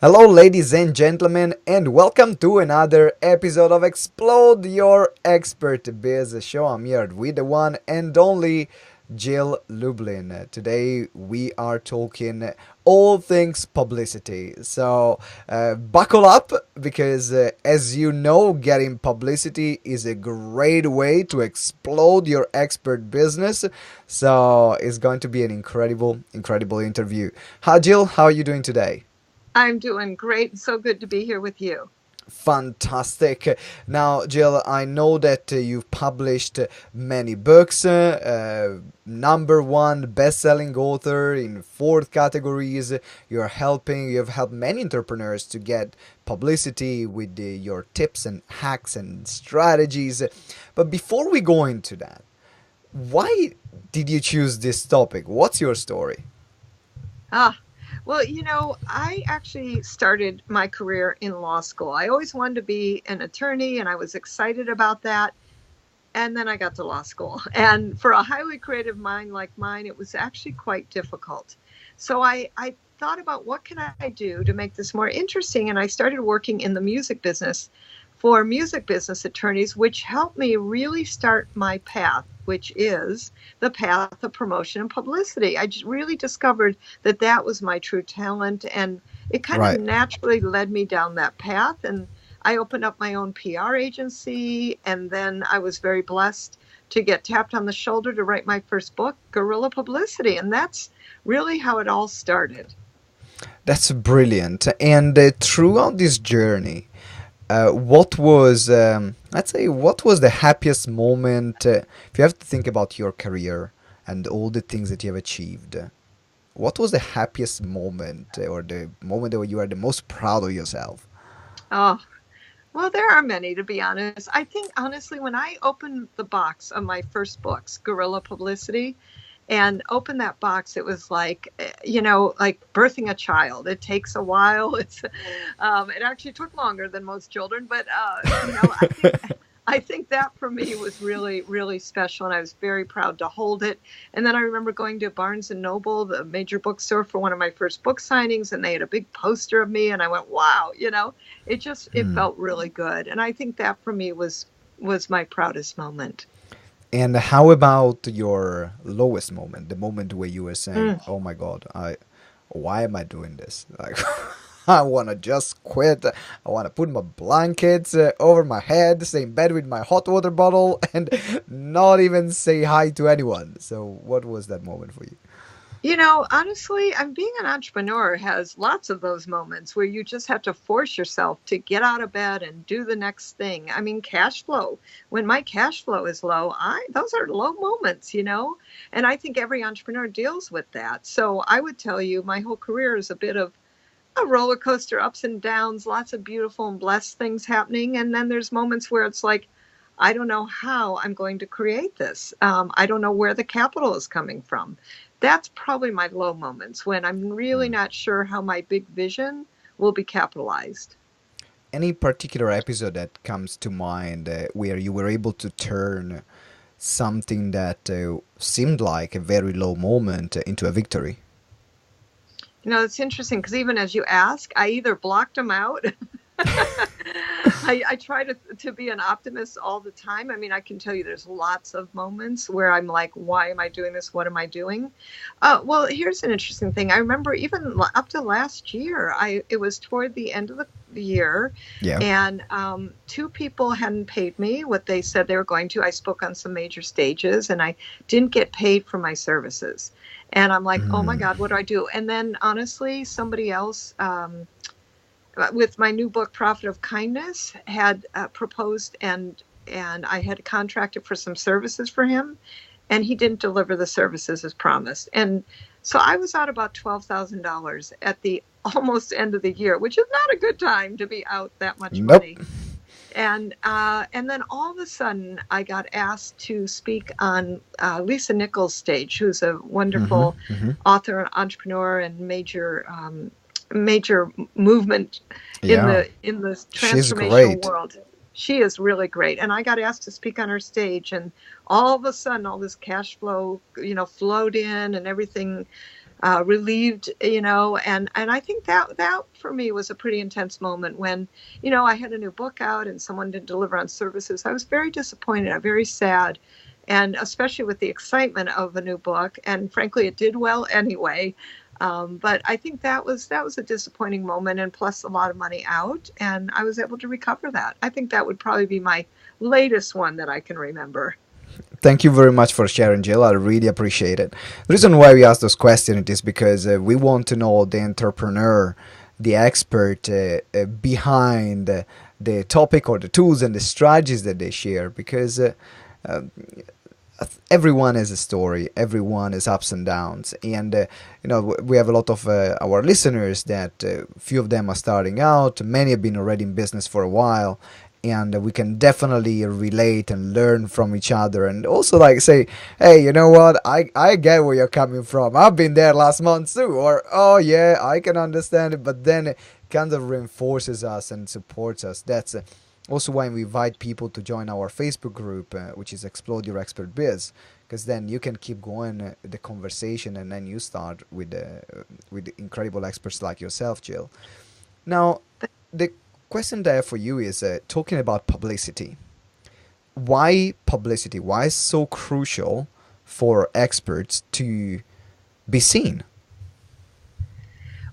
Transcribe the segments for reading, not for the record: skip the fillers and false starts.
Hello, ladies and gentlemen, and welcome to another episode of Explode Your Expert Biz Show. I'm here with the one and only Jill Lublin. Today we are talking all things publicity. So buckle up because, as you know, getting publicity is a great way to explode your expert business. So it's going to be an incredible interview. Hi, Jill. How are you doing today? I'm doing great. So good to be here with you. Fantastic. Now, Jill, I know that you've published many books, number one best-selling author in four categories. You've helped many entrepreneurs to get publicity with your tips and hacks and strategies. But before we go into that, why did you choose this topic? What's your story? Ah, I actually started my career in law school. I always wanted to be an attorney and I was excited about that. And then I got to law school. And for a highly creative mind like mine, it was actually quite difficult. So I thought about what can I do to make this more interesting? And I started working in the music business for music business attorneys, which helped me really start my path, which is the path of promotion and publicity. I just really discovered that that was my true talent, and it kind of Right. naturally led me down that path. And I opened up my own PR agency, and then I was very blessed to get tapped on the shoulder to write my first book, Guerrilla Publicity, and that's really how it all started. That's brilliant. And throughout this journey, what was, let's say, what was the happiest moment? If you have to think about your career and all the things that you have achieved, what was the happiest moment or the moment where you are the most proud of yourself? Oh, well, there are many, to be honest. I think, honestly, when I opened the box of my first books, Guerrilla Publicity, and opened that box, it was like, like birthing a child. It takes a while. It actually took longer than most children, but I think that for me was really, really special, and I was very proud to hold it. And then I remember going to Barnes and Noble, the major bookstore, for one of my first book signings, and they had a big poster of me, and I went, "Wow!" It Hmm. felt really good, and I think that for me was my proudest moment. And how about your lowest moment, the moment where you were saying, Mm. "Oh my God, why am I doing this?" Like, I want to just quit. I want to put my blankets over my head, stay in bed with my hot water bottle, and not even say hi to anyone. So, what was that moment for you? Honestly, I'm being an entrepreneur has lots of those moments where you just have to force yourself to get out of bed and do the next thing. I mean, cash flow. When my cash flow is low, I those are low moments. And I think every entrepreneur deals with that. So I would tell you my whole career is a bit of a roller coaster, ups and downs, lots of beautiful and blessed things happening. And then there's moments where it's like, I don't know how I'm going to create this. I don't know where the capital is coming from. That's probably my low moments when I'm really Hmm. not sure how my big vision will be capitalized. Any particular episode that comes to mind where you were able to turn something that seemed like a very low moment into a victory? It's interesting because even as you ask, I either blocked them out. I try to be an optimist all the time. I mean, I can tell you there's lots of moments where I'm like, why am I doing this? What am I doing? Well, here's an interesting thing. I remember even up to last year, it was toward the end of the year, Yeah. and two people hadn't paid me what they said they were going to. I spoke on some major stages, and I didn't get paid for my services. And I'm like, oh my Mm. God, what do I do? And then honestly, somebody else, with my new book Profit of Kindness, had proposed, and I had contracted for some services for him, and he didn't deliver the services as promised. And so I was out about $12,000 at the almost end of the year, which is not a good time to be out that much Nope. money. And then all of a sudden I got asked to speak on Lisa Nichols' stage, who's a Hmm. wonderful Hmm. author, entrepreneur, and major movement in Yeah. the She's transformational great. world. She is really great, and I got asked to speak on her stage, and all of a sudden, all this cash flow, flowed in, and everything relieved, and I think that for me was a pretty intense moment when, I had a new book out and someone didn't deliver on services. I was very disappointed. I'm very sad. And especially with the excitement of a new book, and frankly, it did well anyway. But I think that was a disappointing moment, and plus a lot of money out, and I was able to recover that. I think that would probably be my latest one that I can remember. Thank you very much for sharing, Jill. I really appreciate it. The reason why we ask those questions is because we want to know the entrepreneur, the expert behind the topic or the tools and the strategies that they share. Because everyone has a story, everyone has ups and downs, and we have a lot of our listeners that few of them are starting out, many have been already in business for a while, and we can definitely relate and learn from each other, and also like say, hey, you know what, I get where you're coming from, I've been there last month too, or oh yeah, I can understand it, but then it kind of reinforces us and supports us. That's also why we invite people to join our Facebook group, which is Explode Your Expert Biz, because then you can keep going the conversation, and then you start with incredible experts like yourself, Jill. Now, the question there for you is talking about publicity. Why publicity? Why is so crucial for experts to be seen?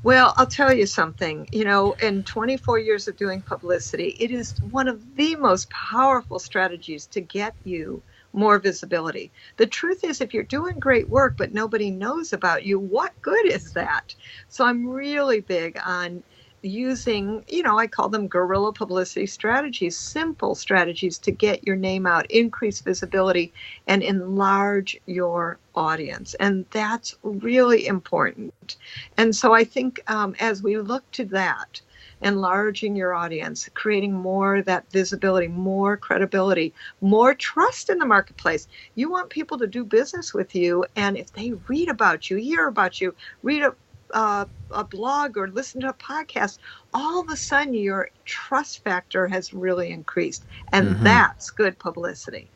Well, I'll tell you something. In 24 years of doing publicity, it is one of the most powerful strategies to get you more visibility. The truth is, if you're doing great work but nobody knows about you, what good is that? So I'm really big on using, I call them guerrilla publicity strategies, simple strategies to get your name out, increase visibility, and enlarge your audience. And that's really important. And so I think as we look to that, enlarging your audience, creating more of that visibility, more credibility, more trust in the marketplace. You want people to do business with you, and if they read about you, hear about you, read a blog or listen to a podcast, all of a sudden your trust factor has really increased, and Mm-hmm. that's good publicity.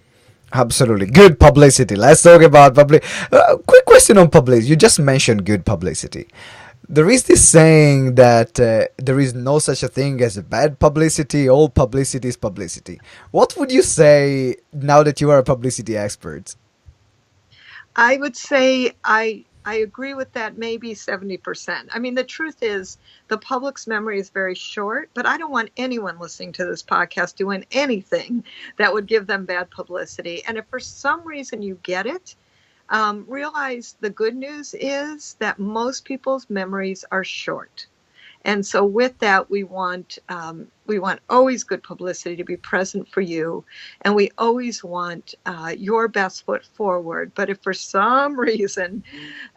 Absolutely. Good publicity. Let's talk about public. Quick question on publicity. You just mentioned good publicity. There is this saying that there is no such a thing as a bad publicity. All publicity is publicity. What would you say now that you are a publicity expert? I would say I agree with that, maybe 70%. I mean, the truth is the public's memory is very short, but I don't want anyone listening to this podcast doing anything that would give them bad publicity. And if for some reason you get it, realize the good news is that most people's memories are short. And so with that, we want always good publicity to be present for you, and we always want your best foot forward. But if for some reason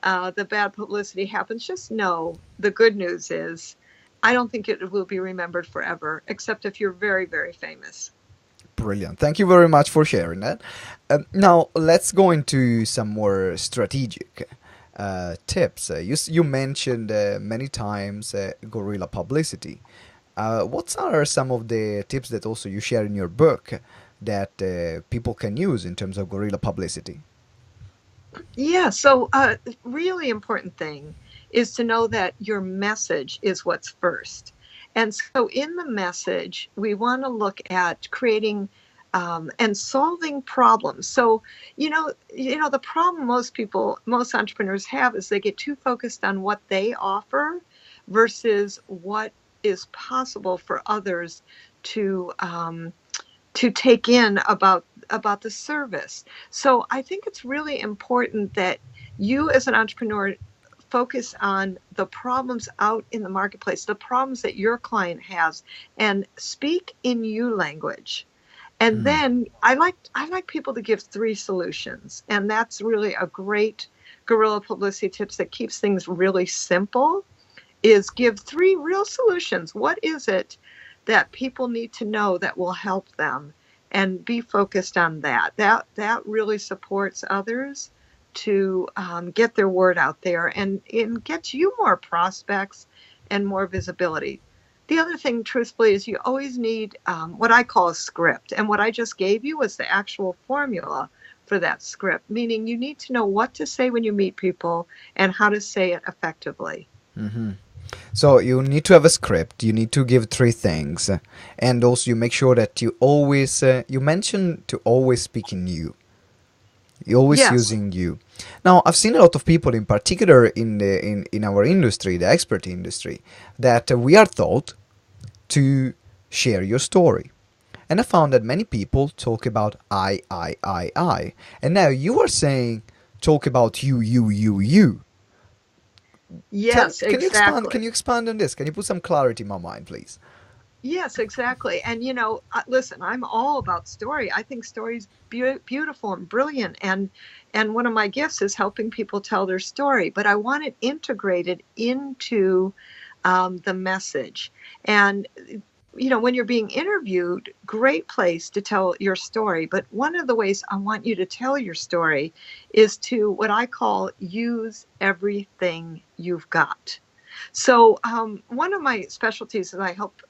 the bad publicity happens, just know the good news is I don't think it will be remembered forever, except if you're very, very famous. Brilliant. Thank you very much for sharing that. Now, let's go into some more strategic tips. You mentioned many times guerrilla publicity. What are some of the tips that also you share in your book that people can use in terms of guerrilla publicity? Yeah, so really important thing is to know that your message is what's first. And so in the message, we want to look at creating and solving problems. So, the problem most entrepreneurs have is they get too focused on what they offer versus what is possible for others to take in about the service. So I think it's really important that you as an entrepreneur focus on the problems out in the marketplace, the problems that your client has, and speak in you language. And Mm-hmm. then I like people to give three solutions, and that's really a great guerrilla publicity tips that keeps things really simple. Is give three real solutions. What is it that people need to know that will help them, and be focused on that. That really supports others to get their word out there, and gets you more prospects and more visibility. The other thing, truthfully, is you always need what I call a script. And what I just gave you was the actual formula for that script, meaning you need to know what to say when you meet people and how to say it effectively. Hmm. So you need to have a script. You need to give three things, and also you make sure that you always you mention to always speak in you. You're always Yes. using you. Now, I've seen a lot of people, in particular in our industry, the expert industry, that we are taught to share your story. And I found that many people talk about I. And now you are saying talk about you. Yes, Can you expand? exactly. Can you expand on this? Can you put some clarity in my mind, please? Yes, exactly. And listen, I'm all about story. I think story's beautiful and brilliant, and one of my gifts is helping people tell their story. But I want it integrated into the message. And when you're being interviewed, great place to tell your story. But one of the ways I want you to tell your story is to what I call use everything you've got. So, one of my specialties is I help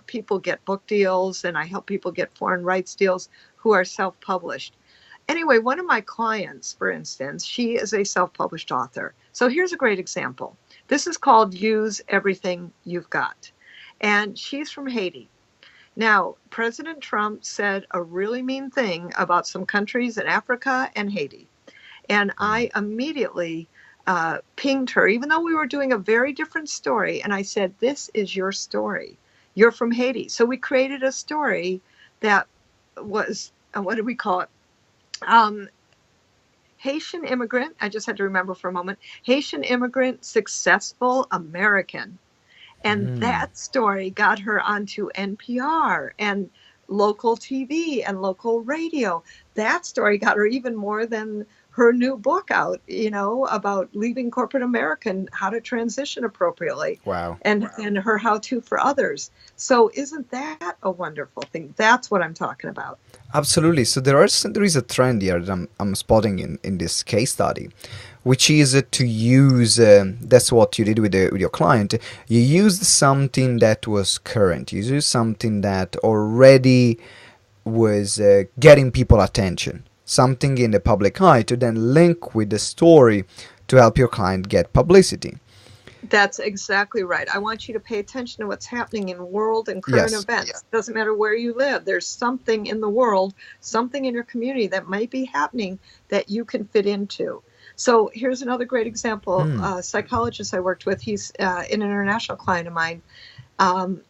people get book deals and I help people get foreign rights deals who are self published. Anyway, one of my clients, for instance, she is a self published author. So, here's a great example. This is called Use Everything You've Got. And she's from Haiti. Now, President Trump said a really mean thing about some countries in Africa and Haiti. And I immediately pinged her, even though we were doing a very different story. And I said, this is your story. You're from Haiti. So we created a story that was, what do we call it? Haitian immigrant. I just had to remember for a moment. Haitian immigrant, successful American. And Mm. that story got her onto NPR and local TV and local radio. That story got her even more than her new book out, about leaving corporate America and how to transition appropriately, Wow. and her how to for others. So isn't that a wonderful thing? That's what I'm talking about. Absolutely. So there is a trend here that I'm spotting in this case study, which is to use. That's what you did with your client. You used something that was current. You used something that already was getting people attention. Something in the public eye to then link with the story to help your client get publicity. That's exactly right. I want you to pay attention to what's happening in world and current Yes. events. Yeah. Doesn't matter where you live. There's something in the world, something in your community that might be happening that you can fit into. So here's another great example. A psychologist I worked with, he's an international client of mine,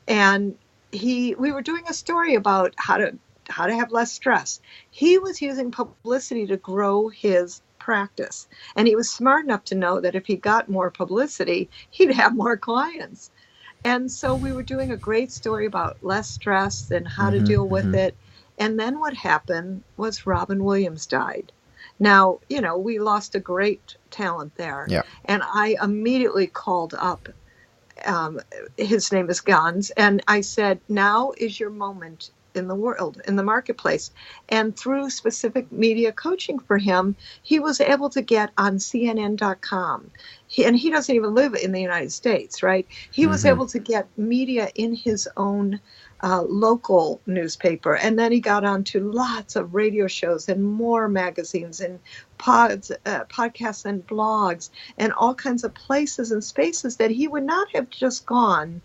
and we were doing a story about how to have less stress. He was using publicity to grow his practice. And he was smart enough to know that if he got more publicity, he'd have more clients. And so we were doing a great story about less stress and how to deal with it. And then what happened was Robin Williams died. Now, we lost a great talent there. Yeah. And I immediately called up, his name is Gans, and I said, now is your moment in the world, in the marketplace. And through specific media coaching for him, he was able to get on CNN.com. And he doesn't even live in the United States, right? He was able to get media in his own local newspaper. And then he got onto lots of radio shows and more magazines and podcasts and blogs and all kinds of places and spaces that he would not have just gone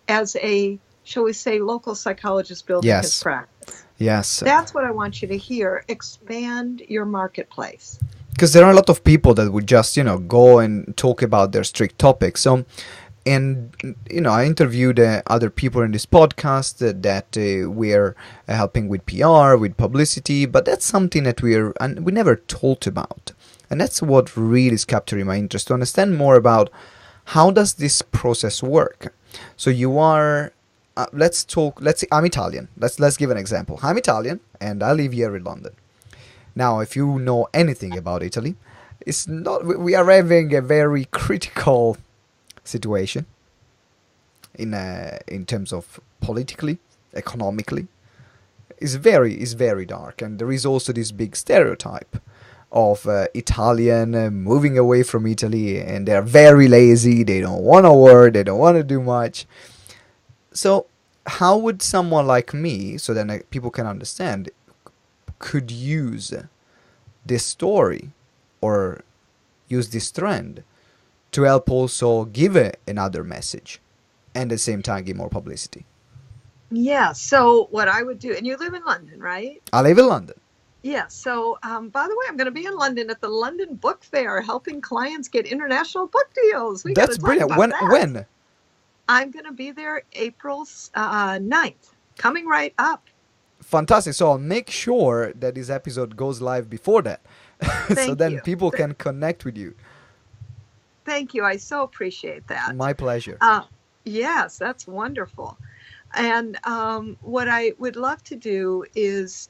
as a, shall we say, local psychologist building his practice. Yes. That's what I want you to hear. Expand your marketplace. Because there are a lot of people that would just, go and talk about their strict topics. So, and, I interviewed other people in this podcast that we're helping with PR, with publicity, but that's something that we never talked about. And that's what really is capturing my interest, to understand more about how does this process work. So you are... let's see, I'm Italian. Let's give an example. I'm Italian and I live here in London. Now, if you know anything about Italy, it's not, we are having a very critical situation in terms of politically, economically. It's very dark, and there is also this big stereotype of Italian moving away from Italy, and they're very lazy, they don't want to work, they don't want to do much. So how would someone like me, so then people can understand, could use this story or use this trend to help also give another message and at the same time give more publicity. Yeah. So what I would do, and you live in London, right? I live in London. Yeah. So, by the way, I'm going to be in London at the London Book Fair, helping clients get international book deals. We got to That's talk brilliant. about that. When? I'm going to be there April 9th, coming right up. Fantastic. So I'll make sure that this episode goes live before that. So Thank then you. people can connect with you. Thank you. I so appreciate that. My pleasure. Yes, that's wonderful. And what I would love to do is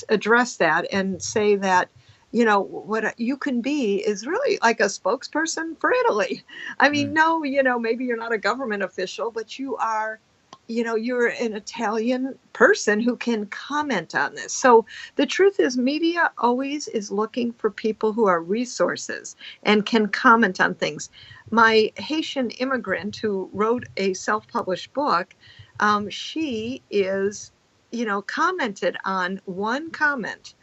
address that and say that, what you can be is really like a spokesperson for Italy. I mean, no, maybe you're not a government official, but you are, you're an Italian person who can comment on this. So the truth is, media always is looking for people who are resources and can comment on things. My Haitian immigrant who wrote a self-published book, she is, commented on one comment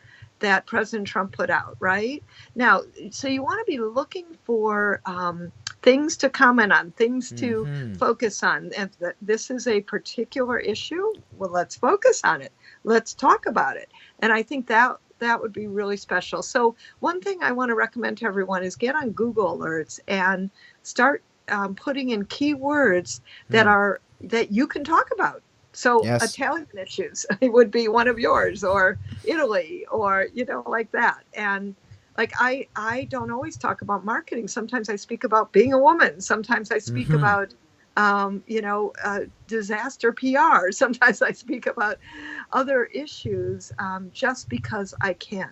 that President Trump put out, right? Now, so you want to be looking for things to comment on, things to focus on. If this is a particular issue, well, let's focus on it. Let's talk about it. And I think that would be really special. So one thing I want to recommend to everyone is get on Google Alerts and start putting in keywords that you can talk about. So Yes. Italian issues would be one of yours, or Italy, or, like that. And like, I don't always talk about marketing. Sometimes I speak about being a woman. Sometimes I speak about, disaster PR. Sometimes I speak about other issues just because I can.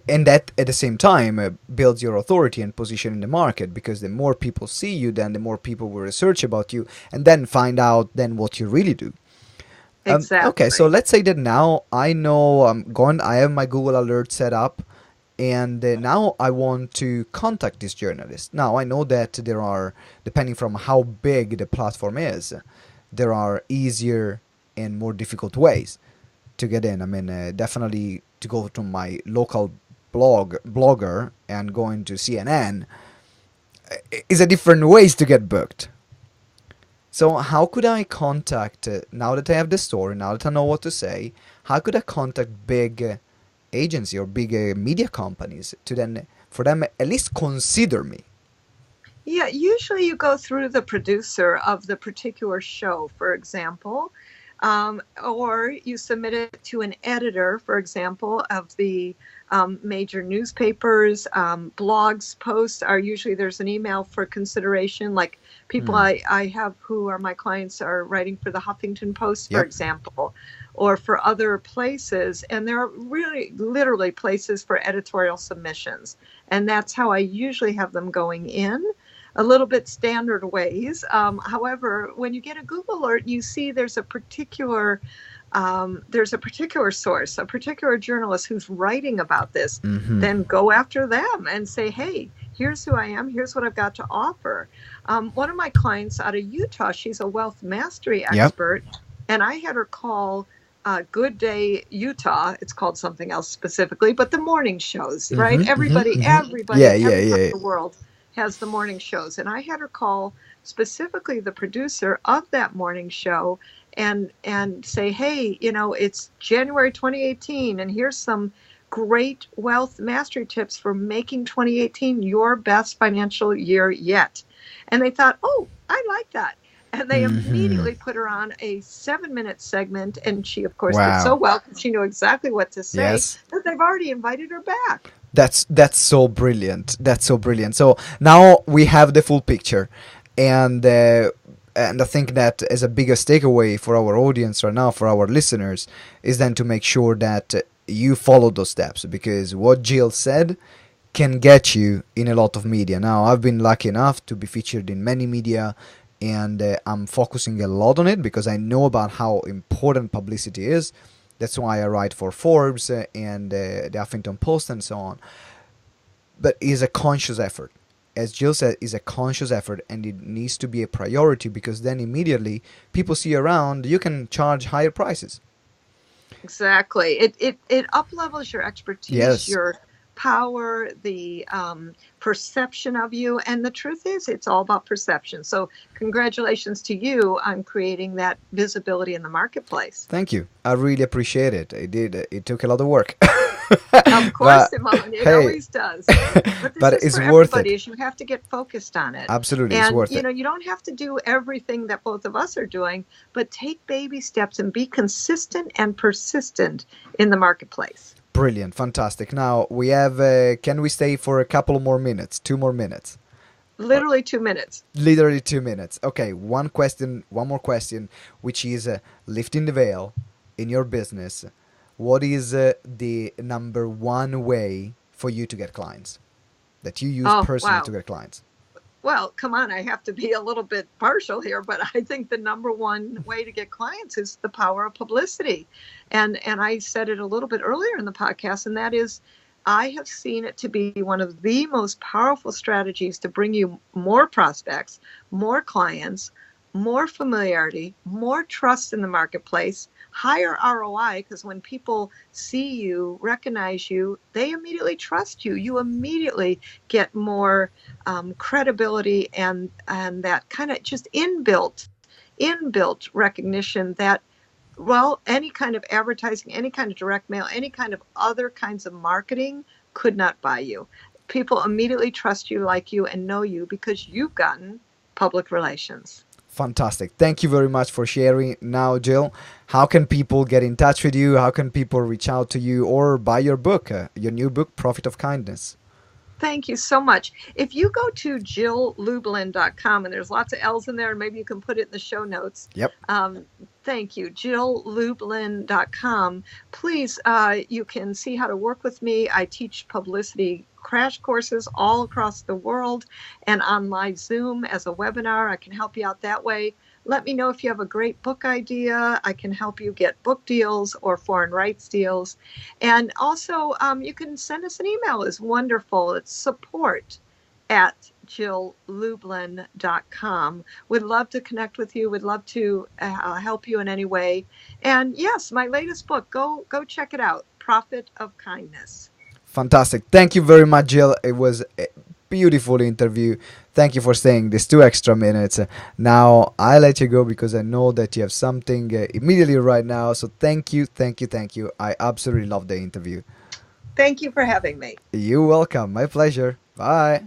And that at the same time builds your authority and position in the market, because the more people see you, then the more people will research about you and then find out then what you really do. Exactly. Okay, so let's say that now I know I have my Google Alert set up, and now I want to contact this journalist. Now I know that there are, depending from how big the platform is, there are easier and more difficult ways to get in. I mean, definitely to go to my local blogger and going to CNN is a different ways to get booked. So how could I contact, now that I have the story, now that I know what to say, how could I contact big agency or big media companies to then, for them at least consider me? Yeah, usually you go through the producer of the particular show, for example, or you submit it to an editor, for example, of the major newspapers. Blogs posts are usually, there's an email for consideration, like people I have who are my clients are writing for the Huffington Post, for example, or for other places. And there are really literally places for editorial submissions. And that's how I usually have them going in. A little bit standard ways. However, when you get a Google alert, you see there's a particular source, a particular journalist who's writing about this. Then go after them and say, hey, here's who I am. Here's what I've got to offer. One of my clients out of Utah, she's a wealth mastery expert, and I had her call Good Day Utah. It's called something else specifically, but the morning shows, right? Everybody in the world has the morning shows. And I had her call specifically the producer of that morning show and say, hey, it's January 2018, and here's some great wealth mastery tips for making 2018 your best financial year yet. And they thought, oh, I like that. And they immediately put her on a 7-minute segment. And she, of course, did so well. She knew exactly what to say. That they've already invited her back. That's so brilliant. That's so brilliant. So now we have the full picture, and I think that as a biggest takeaway for our audience right now, for our listeners, is then to make sure that you follow those steps, because what Jill said can get you in a lot of media. Now, I've been lucky enough to be featured in many media, and I'm focusing a lot on it because I know about how important publicity is. That's why I write for Forbes and the Huffington Post and so on. But it's a conscious effort. As Jill said, it's a conscious effort, and it needs to be a priority, because then immediately people see around, you can charge higher prices. Exactly. It up levels your expertise, Yes. your power, the perception of you. And the truth is, it's all about perception. So, congratulations to you on creating that visibility in the marketplace. Thank you. I really appreciate it. It did. It took a lot of work, Of course, but Simone, it hey, always does. But this but is it's for worth everybody, it. is you have to get focused on it. Absolutely, it's And, worth it. you don't have to do everything that both of us are doing, but take baby steps and be consistent and persistent in the marketplace. Brilliant, fantastic. Now we have. Can we stay for a couple more minutes? 2 more minutes. Or Literally 2 minutes. literally 2 minutes. Okay, one question, one more question, which is lifting the veil in your business. What is the number one way for you to get clients that you use Oh, personally to wow. get clients? Well, come on, I have to be a little bit partial here, but I think the number one way to get clients is the power of publicity. And I said it a little bit earlier in the podcast, and that is I have seen it to be one of the most powerful strategies to bring you more prospects, more clients, more familiarity, more trust in the marketplace, higher ROI, because when people see you, recognize you, they immediately trust you. You immediately get more credibility and that kind of just inbuilt recognition that, well, any kind of advertising, any kind of direct mail, any kind of other kinds of marketing could not buy you. People immediately trust you, like you, and know you because you've gotten public relations. Fantastic. Thank you very much for sharing. Now, Jill, how can people get in touch with you? How can people reach out to you or buy your new book, Profit of Kindness? Thank you so much. If you go to jilllublin.com, and there's lots of L's in there, and maybe you can put it in the show notes. Yep. Thank you, jilllublin.com. Please, you can see how to work with me. I teach publicity crash courses all across the world and on live Zoom as a webinar. I can help you out that way. Let me know if you have a great book idea. I can help you get book deals or foreign rights deals. And also, you can send us an email. It's wonderful. It's support@jilllublin.com. We'd love to connect with you. We'd love to help you in any way. And yes, my latest book, go check it out, Profit of Kindness. Fantastic. Thank you very much, Jill. It was a beautiful interview. Thank you for staying these 2 extra minutes. Now I let you go because I know that you have something immediately right now. So thank you, thank you, thank you. I absolutely loved the interview. Thank you for having me. You're welcome. My pleasure. Bye.